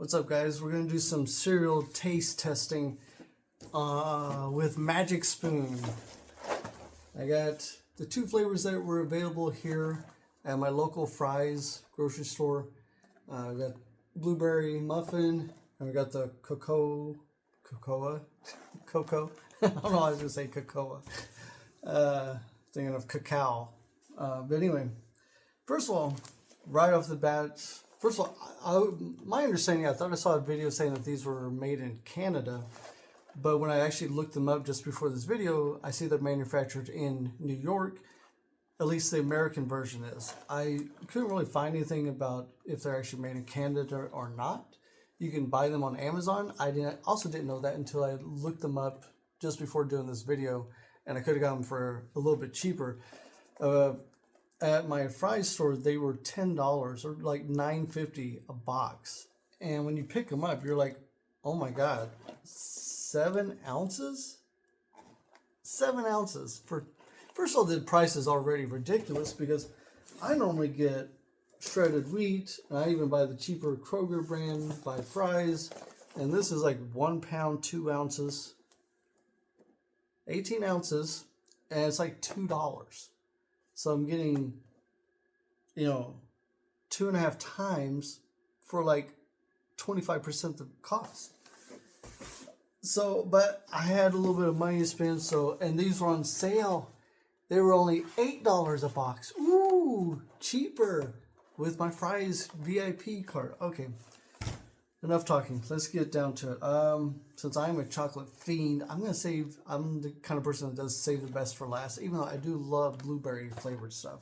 What's up, guys? We're gonna do some cereal taste testing with Magic Spoon. I got the two flavors that were available here at my local Fry's grocery store. We got blueberry muffin, and we got the cocoa. I don't know why I was gonna say cocoa. Thinking of cacao. But anyway, first of all, right off the bat. First of all, my understanding, I thought I saw a video saying that these were made in Canada, but when I actually looked them up just before this video, I see they're manufactured in New York. At least the American version is. I couldn't really find anything about if they're actually made in Canada or not. You can buy them on Amazon. I also didn't know that until I looked them up just before doing this video, and I could have gotten them for a little bit cheaper. At my Fry's store, they were $10 or like $9.50 a box. And when you pick them up, you're like, oh my God, 7 ounces? 7 ounces. First of all, the price is already ridiculous because I normally get shredded wheat, and I even buy the cheaper Kroger brand by Fry's. And this is like 1 pound, 2 ounces, 18 ounces, and it's like $2. So I'm getting, 2.5 times for like 25% the cost. So, but I had a little bit of money to spend, and these were on sale. They were only $8 a box. Ooh, cheaper with my Fry's VIP card. Okay, enough talking. Let's get down to it. Since I'm a chocolate fiend, I'm the kind of person that does save the best for last, even though I do love blueberry flavored stuff.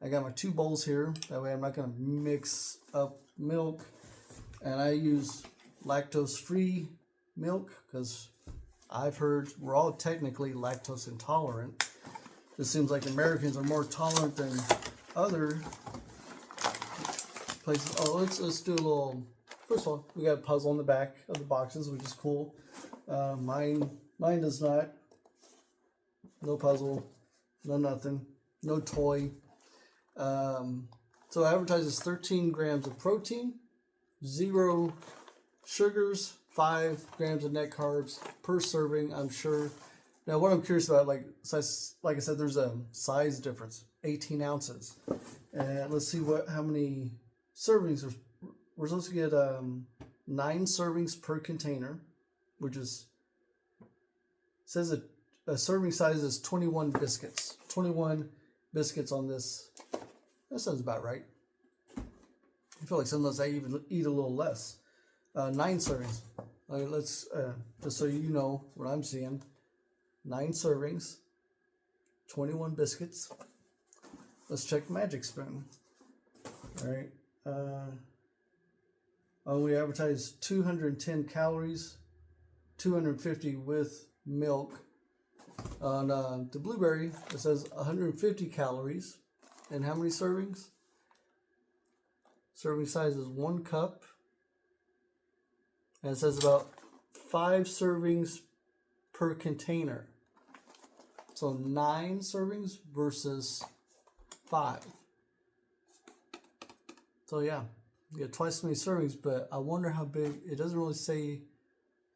I got my 2 bowls here. That way I'm not going to mix up milk. And I use lactose-free milk because I've heard we're all technically lactose intolerant. It seems like Americans are more tolerant than other places. Oh, let's do a little. First of all, we got a puzzle on the back of the boxes, which is cool. Mine does not. No puzzle, no nothing, no toy. So it advertises 13 grams of protein, 0 sugars, 5 grams of net carbs per serving, I'm sure. Now, what I'm curious about, like I said, there's a size difference, 18 ounces. And let's see how many servings we're supposed to get 9 servings per container, which says a serving size is 21 biscuits. 21 biscuits on this. That sounds about right. I feel like sometimes I even eat a little less. 9 servings. Let's just so you know what I'm seeing. 9 servings, 21 biscuits. Let's check Magic Spoon. All right. We advertise 210 calories, 250 with milk. On the blueberry, it says 150 calories. And how many servings? Serving size is 1 cup. And it says about 5 servings per container. So 9 servings versus 5. So yeah. You get twice as many servings, but I wonder how big. It doesn't really say.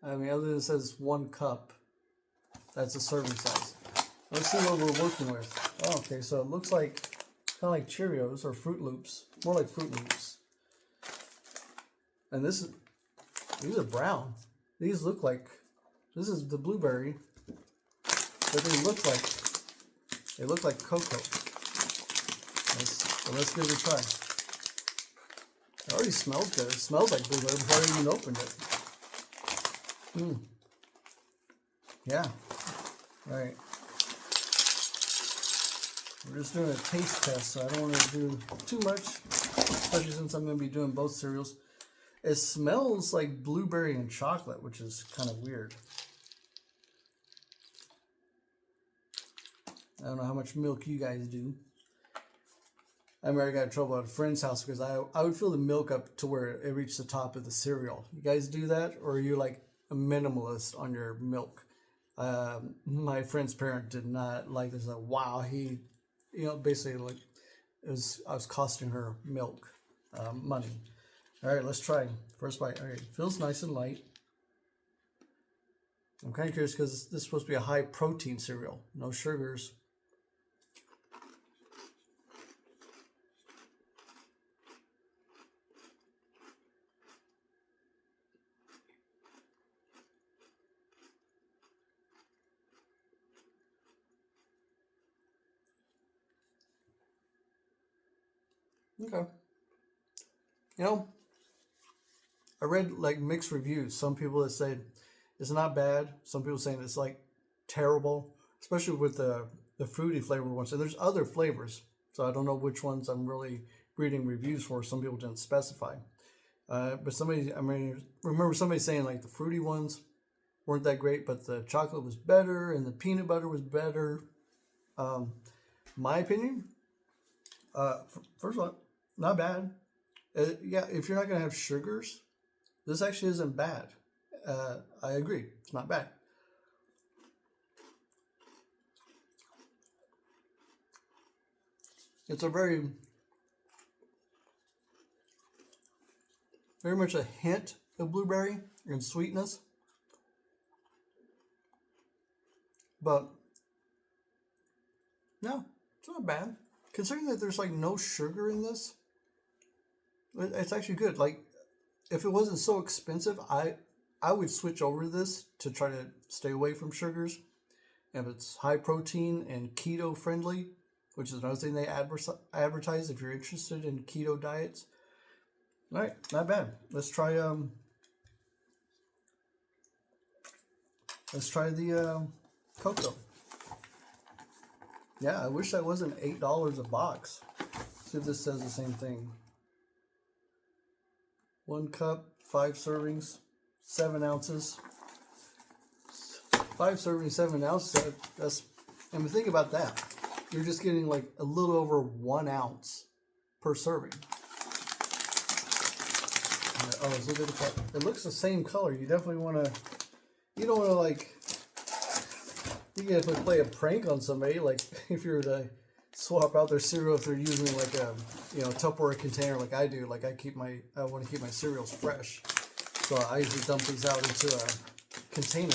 I mean, other than it says 1 cup. That's a serving size. Let's see what we're working with. Oh, okay, so it looks like kind of like Cheerios or Fruit Loops. More like Fruit Loops. And these are brown. These look like, this is the blueberry, but they look like cocoa. Let's give it a try. It already smells good. It smells like blueberry before I even opened it. Yeah. All right. We're just doing a taste test, so I don't want to do too much, especially since I'm going to be doing both cereals. It smells like blueberry and chocolate, which is kind of weird. I don't know how much milk you guys do. I remember I got in trouble at a friend's house because I would fill the milk up to where it reached the top of the cereal. You guys do that? Or are you like a minimalist on your milk? My friend's parent did not like this. Like, wow, he, basically like, I was costing her milk money. All right, let's try. First bite. All right, feels nice and light. I'm kind of curious because this is supposed to be a high protein cereal, no sugars. Okay. You know, I read like mixed reviews. Some people that say it's not bad. Some people saying it's like terrible, especially with the fruity flavor ones. And there's other flavors, so I don't know which ones I'm really reading reviews for. Some people didn't specify. But somebody, I mean, remember somebody saying like the fruity ones weren't that great, but the chocolate was better and the peanut butter was better. My opinion, first of all, not bad. Yeah, if you're not gonna have sugars, this actually isn't bad. I agree, it's not bad. It's a very much a hint of blueberry and sweetness, but no, it's not bad. Considering that there's like no sugar in this, it's actually good. Like if it wasn't so expensive, I would switch over to this to try to stay away from sugars. If it's high protein and keto friendly, which is another thing they advertise if you're interested in keto diets. All right, not bad. Let's try the cocoa. Yeah, I wish that wasn't $8 a box. See if this says the same thing. 1 cup, 5 servings, 7 ounces. 5 servings, 7 ounces. That's and think about that. You're just getting like a little over 1 ounce per serving. Oh, look at the color. It looks the same color. You definitely want to. You don't want to like. You can definitely play a prank on somebody. Like if you're to swap out their cereal if they're using like a Tupperware container like I do. Like I want to keep my cereals fresh, so I usually dump these out into a container.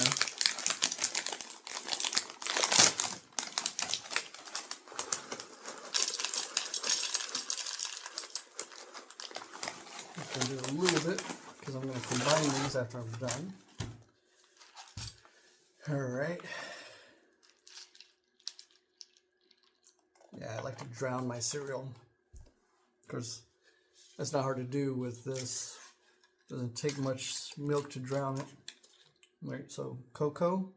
I'm going to do a little bit because I'm going to combine these after I'm done. All right. Yeah, I like to drown my cereal. Of course, that's not hard to do with this. Doesn't take much milk to drown it. All right, so cocoa,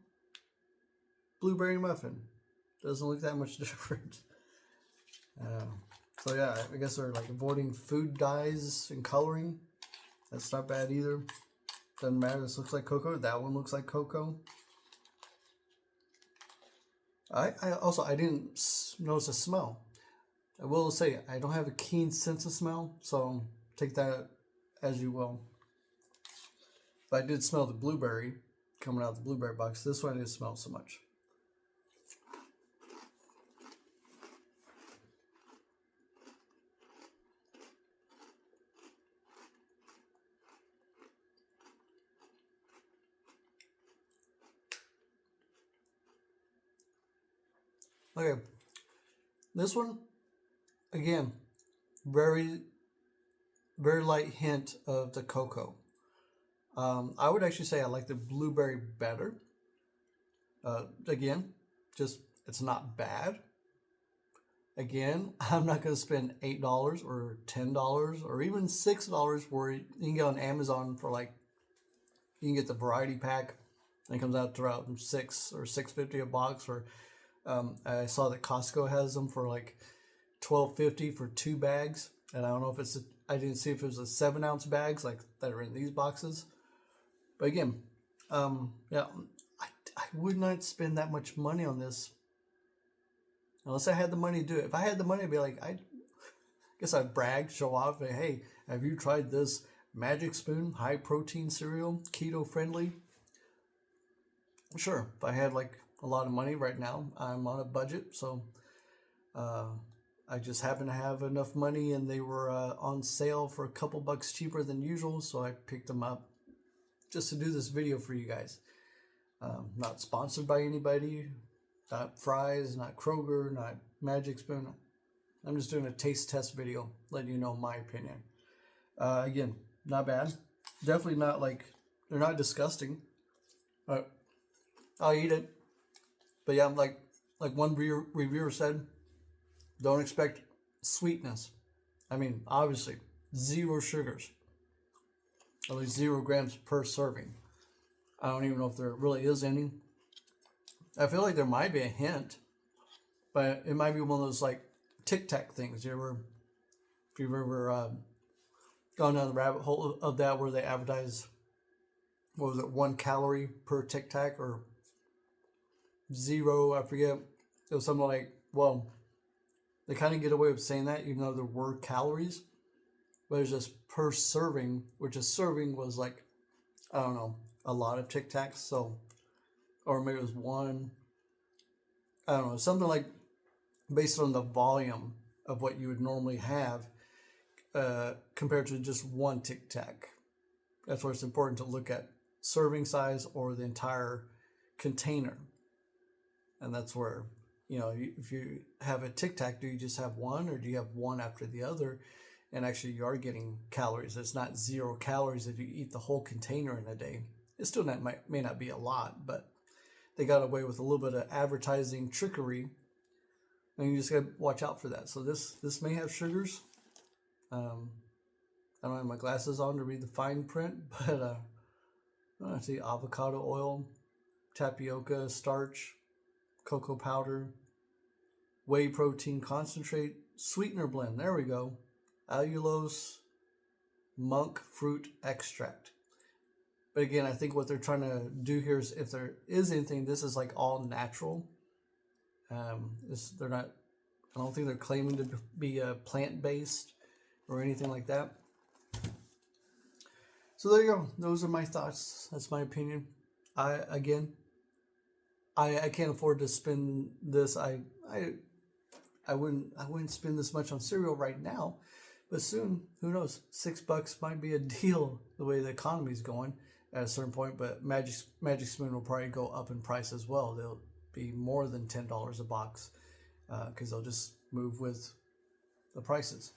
blueberry muffin. Doesn't look that much different. So yeah, I guess they're like avoiding food dyes and coloring. That's not bad either. Doesn't matter. This looks like cocoa. That one looks like cocoa. I didn't notice a smell. I will say I don't have a keen sense of smell, so take that as you will. But I did smell the blueberry coming out of the blueberry box. This one I didn't smell so much. Okay, this one again, very very light hint of the cocoa. I would actually say I like the blueberry better. Again, just it's not bad. Again, I'm not going to spend $8 or $10 or even $6 where you can go on Amazon for like you can get the variety pack and it comes out to around $6 or $6.50 a box. Or I saw that Costco has them for like $12.50 for 2 bags, and I don't know if I didn't see if it was a 7 ounce bags like that are in these boxes. But again, yeah, I would not spend that much money on this unless I had the money to do it. If I had the money, I'd be like, I guess I'd brag, show off, and, hey, have you tried this Magic Spoon high protein cereal, keto friendly? Sure, if I had like a lot of money right now, I'm on a budget, so I just happened to have enough money and they were on sale for a couple bucks cheaper than usual, so I picked them up just to do this video for you guys. Not sponsored by anybody, not Fry's, not Kroger, not Magic Spoon. I'm just doing a taste test video, letting you know my opinion. Again, not bad. Definitely not like, they're not disgusting. I'll eat it. But yeah, like one reviewer said, don't expect sweetness. I mean, obviously, 0 sugars. At least 0 grams per serving. I don't even know if there really is any. I feel like there might be a hint, but it might be one of those like Tic Tac things. If you've ever gone down the rabbit hole of that, where they advertise, what was it, 1 calorie per Tic Tac or 0, I forget. It was something like, well, they kind of get away with saying that even though there were calories, but it's just per serving, which a serving was like, I don't know, a lot of Tic Tacs, so, or maybe it was 1, I don't know, something like based on the volume of what you would normally have compared to just 1 Tic Tac. That's where it's important to look at serving size or the entire container. And that's where, if you have a Tic Tac, do you just have 1 or do you have 1 after the other? And actually you are getting calories. It's not 0 calories if you eat the whole container in a day. It still may not be a lot, but they got away with a little bit of advertising trickery, and you just got to watch out for that. So this may have sugars. I don't have my glasses on to read the fine print, but I see avocado oil, tapioca starch, cocoa powder, whey protein concentrate, sweetener blend. There we go. Allulose, monk fruit extract. But again, I think what they're trying to do here is, if there is anything, this is like all natural. They're not. I don't think they're claiming to be plant-based or anything like that. So there you go. Those are my thoughts. That's my opinion. I can't afford to spend this. I wouldn't spend this much on cereal right now, but soon, who knows? $6 might be a deal the way the economy's going at a certain point. But Magic Spoon will probably go up in price as well. They'll be more than $10 a box because they'll just move with the prices.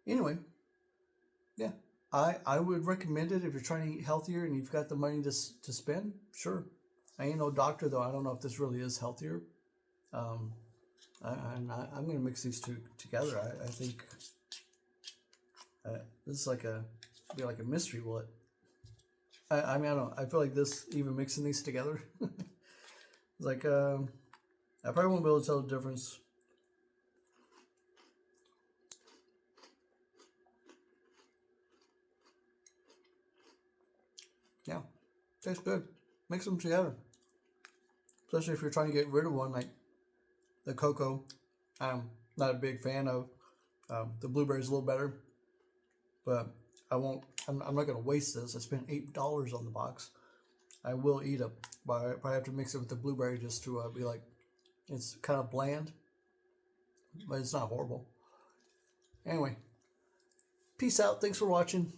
Anyway, yeah, I would recommend it if you're trying to eat healthier and you've got the money to spend. Sure. I ain't no doctor, though. I don't know if this really is healthier. I'm going to mix these two together. I think this is be like a mystery. Will it? I mean, I don't know. I feel like this, even mixing these together, it's like, I probably won't be able to tell the difference. Yeah, tastes good. Mix them together. Especially if you're trying to get rid of one, like the cocoa. I'm not a big fan of. The blueberry's a little better, but I'm not going to waste this. I spent $8 on the box. I will eat it, but I probably have to mix it with the blueberry just to be like, it's kind of bland, but it's not horrible. Anyway, peace out. Thanks for watching.